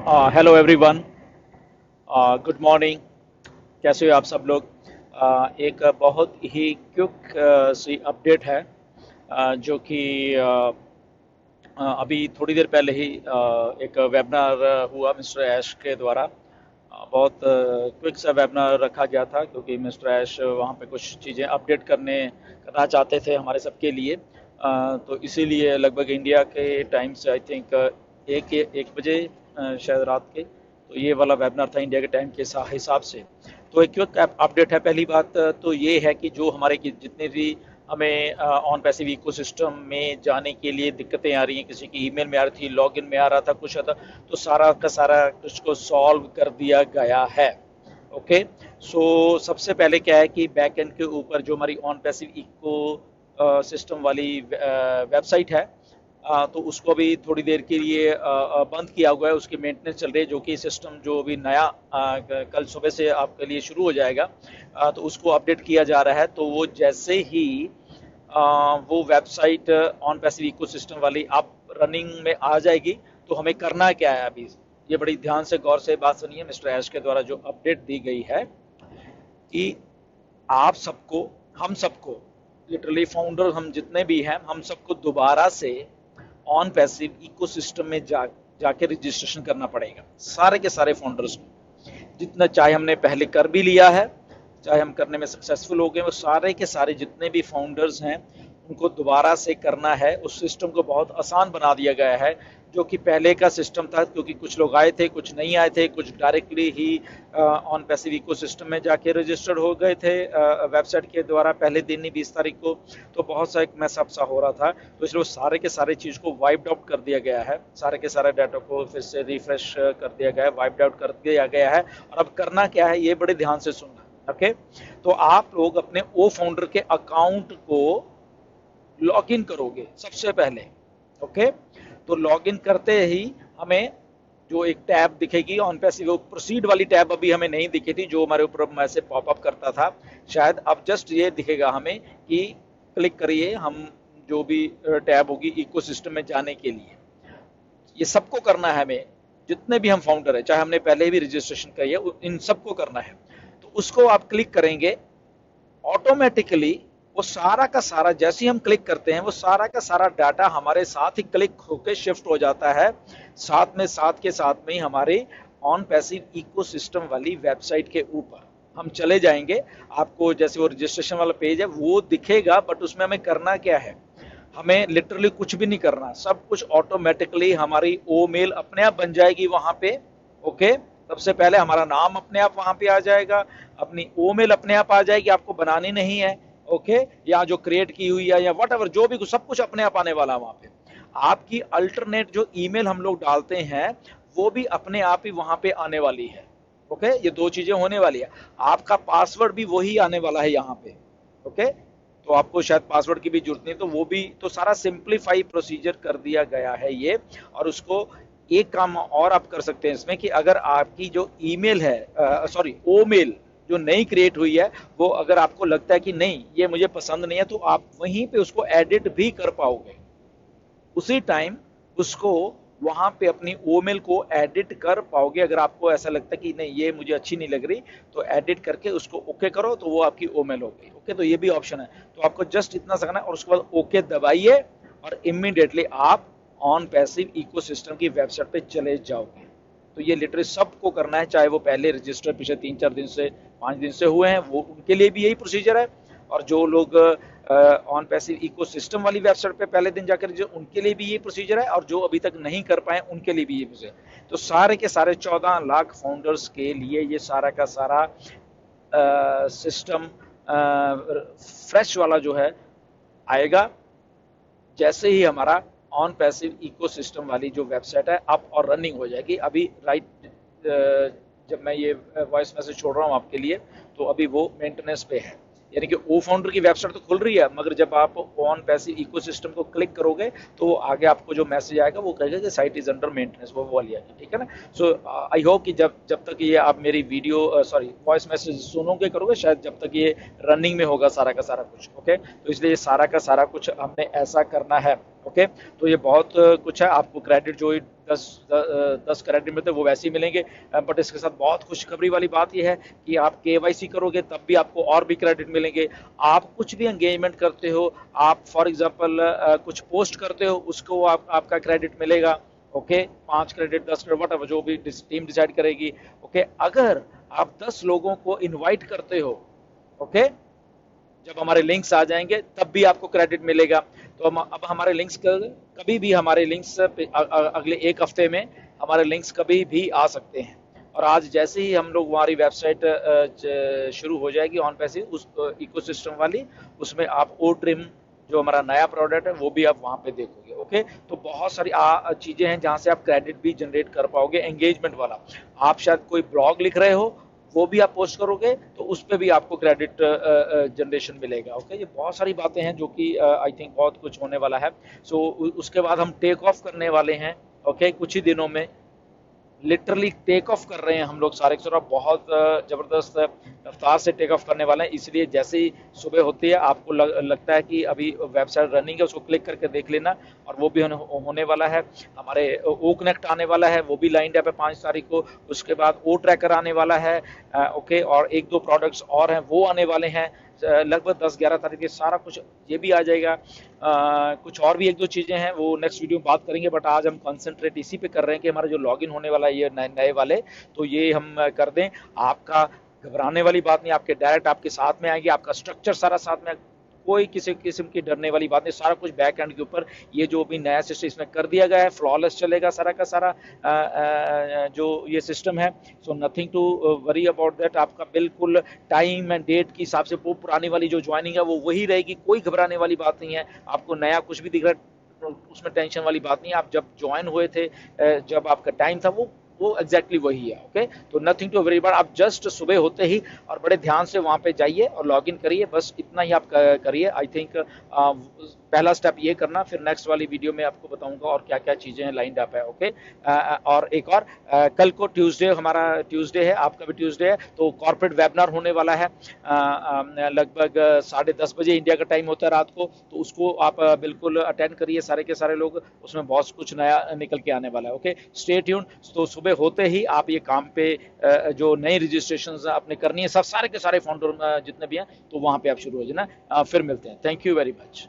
Hello everyone. Good morning. कैसे हो आप सब लोग? एक बहुत ही क्विक सी अपडेट है, जो कि अभी थोड़ी देर पहले ही एक वेबिनार हुआ मिस्टर ऐश के द्वारा। बहुत क्विक सा वेबिनार रखा गया था क्योंकि मिस्टर ऐश वहाँ पे कुछ चीज़ें अपडेट करना चाहते थे हमारे सबके लिए। तो इसीलिए लगभग इंडिया के टाइम से आई थिंक एक बजे शायद रात के, तो ये वाला वेबिनार था इंडिया के टाइम के हिसाब से। तो एक क्विक अपडेट है। पहली बात तो ये है कि जो हमारे जितने भी हमें ऑन पैसिव इकोसिस्टम में जाने के लिए दिक्कतें आ रही हैं, किसी की ईमेल में आ रही थी, लॉगिन में आ रहा था, कुछ आता, तो सारा का सारा कुछ को सॉल्व कर दिया गया है। ओके। सो सबसे पहले क्या है कि बैक एंड के ऊपर जो हमारी ऑन पैसिव इको सिस्टम वाली वेबसाइट है, तो उसको भी थोड़ी देर के लिए बंद किया हुआ है। उसकी मेंटेनेंस चल रही है, जो कि सिस्टम जो अभी नया कल सुबह से आपके लिए शुरू हो जाएगा, तो उसको अपडेट किया जा रहा है। तो वो जैसे ही वो वेबसाइट ऑन पैसिव इकोसिस्टम वाली आप रनिंग में आ जाएगी, तो हमें करना क्या है अभी, ये बड़ी ध्यान से गौर से बात सुनिए। मिस्टर ऐश के द्वारा जो अपडेट दी गई है कि आप सबको, हम सबको, लिटरली फाउंडर हम जितने भी हैं, हम सबको दोबारा से ऑन पैसिव इकोसिस्टम में जाके रजिस्ट्रेशन करना पड़ेगा, सारे के सारे फाउंडर्स को। जितना चाहे हमने पहले कर भी लिया है, चाहे हम करने में सक्सेसफुल हो गए, वो सारे के सारे जितने भी फाउंडर्स हैं उनको दोबारा से करना है। उस सिस्टम को बहुत आसान बना दिया गया है, जो कि पहले का सिस्टम था, क्योंकि कुछ लोग आए थे, कुछ नहीं आए थे, कुछ directly he on passive ecosystem में जाके रजिस्टर्ड हो गए थे वेबसाइट के द्वारा पहले दिन ही 20 तारीख को। तो बहुत सा एक मैसअप सा हो रहा था, तो इसलिए सारे के सारे चीज़ को वाइप्ड आउट कर दिया गया है, सारे के सारे डाटा को फिर से रिफ्रेश कर दिया गया है, वाइप्ड आउट कर दिया गया है। और अब करना क्या है, ये बड़े ध्यान से सुनना। ओके। तो आप लोग अपने ओ फाउंडर के अकाउंट को लॉग इन करोगे सबसे पहले। ओके। तो लॉग इन करते ही हमें जो एक टैब दिखेगी ऑन पैसिव, प्रोसीड वाली टैब अभी हमें नहीं दिखी थी, जो हमारे ऊपर मैसेज पॉपअप करता था, शायद अब जस्ट ये दिखेगा हमें कि क्लिक करिए हम जो भी टैब होगी इकोसिस्टम में जाने के लिए। ये सबको करना है हमें, जितने भी हम फाउंडर है, चाहे हमने पहले भी रजिस्ट्रेशन करी है, इन सबको करना है। तो उसको आप क्लिक करेंगे, ऑटोमेटिकली वो सारा का सारा, जैसे ही हम क्लिक करते हैं, वो सारा का सारा डाटा हमारे साथ ही क्लिक होकर शिफ्ट हो जाता है, साथ के साथ में ही हमारे ऑन पैसिव इकोसिस्टम वाली वेबसाइट के ऊपर हम चले जाएंगे। आपको जैसे वो रजिस्ट्रेशन वाला पेज है वो दिखेगा, बट उसमें हमें करना क्या है, हमें लिटरली कुछ भी नहीं करना, सब कुछ ऑटोमेटिकली हमारी ओ मेल अपने आप बन जाएगी वहां पे। ओके। सबसे पहले हमारा नाम अपने आप वहां पे आ जाएगा, अपनी ओ मेल अपने आप आ जाएगी, आपको बनानी नहीं है। ओके। या जो क्रिएट की हुई है या वट एवर, जो भी सब कुछ अपने आप आने वाला है वहां पे। आपकी अल्टरनेट जो ईमेल हम लोग डालते हैं वो भी अपने आप ही वहां पे आने वाली है। ओके। ये दो चीजें होने वाली है। आपका पासवर्ड भी वही आने वाला है यहाँ पे। ओके। तो आपको शायद पासवर्ड की भी जरूरत नहीं, तो वो भी, तो सारा सिंप्लीफाई प्रोसीजर कर दिया गया है ये। और उसको एक काम और आप कर सकते हैं इसमें, कि अगर आपकी जो ईमेल है, सॉरी ओ मेल जो नई क्रिएट हुई है, वो अगर आपको लगता है कि नहीं ये मुझे पसंद नहीं है, तो आप वहीं पे उसको एडिट भी कर पाओगे उसी टाइम। उसको वहां पे अपनी ओमेल को एडिट कर पाओगे। अगर आपको ऐसा लगता है कि नहीं ये मुझे अच्छी नहीं लग रही, तो एडिट करके उसको ओके करो, तो वो आपकी ओमेल हो गई। ओके। तो ये भी ऑप्शन है, तो आपको जस्ट इतना करना है और उसके बाद ओके दबाइए और इमीडिएटली आप ऑन पैसिव इकोसिस्टम की वेबसाइट पे चले जाओगे। तो ये लिटरली सबको करना है, चाहे वो पहले रजिस्टर पिछले 3-4 दिन से 5 दिन से हुए हैं, वो उनके लिए भी यही प्रोसीजर है। और जो लोग ऑन पैसिव इकोसिस्टम वाली वेबसाइट पे पहले दिन जाकर, जो उनके लिए भी ये प्रोसीजर है, और जो अभी तक नहीं कर पाए उनके लिए भी ये प्रोसीजर। तो सारे के सारे 14 लाख फाउंडर्स के लिए ये सारा का सारा सिस्टम फ्रेश वाला जो है आएगा, जैसे ही हमारा ऑन पैसिव इकोसिस्टम वाली जो वेबसाइट है अप और रनिंग हो जाएगी। अभी जब मैं ये वॉइस मैसेज छोड़ रहा हूँ आपके लिए, तो अभी वो मेंटेनेंस पे है, यानी कि ओ फाउंडर की वेबसाइट तो खुल रही है, मगर जब आप ऑन पैसिव इकोसिस्टम को क्लिक करोगे तो आगे आपको जो मैसेज आएगा वो कहेगा कि साइट इज अंडर मेंटेनेंस, वो वाली आएगी। ठीक है ना। सो आई होप कि जब तक ये आप मेरी वीडियो सॉरी वॉइस मैसेज सुनोगे करोगे, शायद जब तक ये रनिंग में होगा सारा का सारा कुछ। ओके। तो इसलिए सारा का सारा कुछ हमने ऐसा करना है। ओके, तो ये बहुत कुछ है। आपको क्रेडिट जो ही 10 क्रेडिट मिलते हैं वो वैसे ही मिलेंगे, बट इसके साथ बहुत खुशखबरी वाली बात ये है कि आप केवाईसी करोगे तब भी आपको और भी क्रेडिट मिलेंगे। आप कुछ भी एंगेजमेंट करते हो, आप फॉर एग्जांपल कुछ पोस्ट करते हो, उसको आपका क्रेडिट मिलेगा। ओके, 5 क्रेडिट, 10 क्रेडिट, वट जो भी टीम डिसाइड करेगी। ओके, अगर आप 10 लोगों को इन्वाइट करते हो, ओके, जब हमारे लिंक्स आ जाएंगे तब भी आपको क्रेडिट मिलेगा। तो अब हमारे लिंक्स कभी भी, हमारे लिंक्स अगले 1 हफ्ते में हमारे लिंक्स कभी भी आ सकते हैं। और आज जैसे ही हम लोग, हमारी वेबसाइट शुरू हो जाएगी ऑन पैसे उस इकोसिस्टम वाली, उसमें आप ओ ट्रिम जो हमारा नया प्रोडक्ट है वो भी आप वहाँ पे देखोगे। ओके, तो बहुत सारी चीज़ें हैं जहाँ से आप क्रेडिट भी जनरेट कर पाओगे एंगेजमेंट वाला। आप शायद कोई ब्लॉग लिख रहे हो, वो भी आप पोस्ट करोगे तो उस पर भी आपको क्रेडिट जनरेशन मिलेगा। ओके, ये बहुत सारी बातें हैं जो कि आई थिंक बहुत कुछ होने वाला है। सो उसके बाद हम टेक ऑफ करने वाले हैं। ओके, कुछ ही दिनों में लिटरली टेक ऑफ कर रहे हैं हम लोग सारे के सारे, बहुत ज़बरदस्त रफ्तार से टेक ऑफ करने वाले हैं। इसलिए जैसे ही सुबह होती है आपको लगता है कि अभी वेबसाइट रनिंग है, उसको क्लिक करके देख लेना। और वो भी होने वाला है। हमारे ओ कनेक्ट आने वाला है, वो भी लाइंड अप है 5 तारीख को। उसके बाद ओ ट्रैकर आने वाला है। ओके, और 1-2 प्रोडक्ट्स और हैं वो आने वाले हैं। लगभग 10-11 तारीख के सारा कुछ ये भी आ जाएगा। कुछ और भी 1-2 चीज़ें हैं वो नेक्स्ट वीडियो में बात करेंगे, बट आज हम कंसंट्रेट इसी पे कर रहे हैं कि हमारा जो लॉगिन होने वाला है ये नए वाले, तो ये हम कर दें। आपका घबराने वाली बात नहीं, आपके डायरेक्ट आपके साथ में आएंगे, आपका स्ट्रक्चर सारा साथ में, कोई किसी किस्म की डरने वाली बात नहीं। सारा कुछ बैक एंड के ऊपर ये जो भी नया सिस्टम इसमें कर दिया गया है, फ्लॉलेस चलेगा सारा का सारा जो ये सिस्टम है। So nothing to worry about that. आपका बिल्कुल टाइम एंड डेट के हिसाब से वो पुरानी वाली जो ज्वाइनिंग है वो वही रहेगी, कोई घबराने वाली बात नहीं है। आपको नया कुछ भी दिख रहा है उसमें टेंशन वाली बात नहीं है। आप जब ज्वाइन हुए थे, जब आपका टाइम था, वो एग्जैक्टली वही है। ओके, तो नथिंग टू वरी अबाउट। आप जस्ट सुबह होते ही और बड़े ध्यान से वहां पे जाइए और लॉगिन करिए, बस इतना ही आप करिए। आई थिंक पहला स्टेप ये करना, फिर नेक्स्ट वाली वीडियो में आपको बताऊंगा और क्या क्या चीजें हैं लाइंड अप है। ओके, और एक और कल को ट्यूसडे, हमारा ट्यूसडे है, आपका भी ट्यूसडे है, तो कॉर्पोरेट वेबिनार होने वाला है। लगभग 10:30 बजे इंडिया का टाइम होता है रात को, तो उसको आप बिल्कुल अटेंड करिए सारे के सारे लोग। उसमें बहुत कुछ नया निकल के आने वाला है। Okay, stay tune. तो सुबह होते ही आप ये काम पे जो नई रजिस्ट्रेशन आपने करनी है, सब सारे के सारे फाउंडर जितने भी हैं, तो वहां पे आप शुरू हो जाना। फिर मिलते हैं। Thank you very much.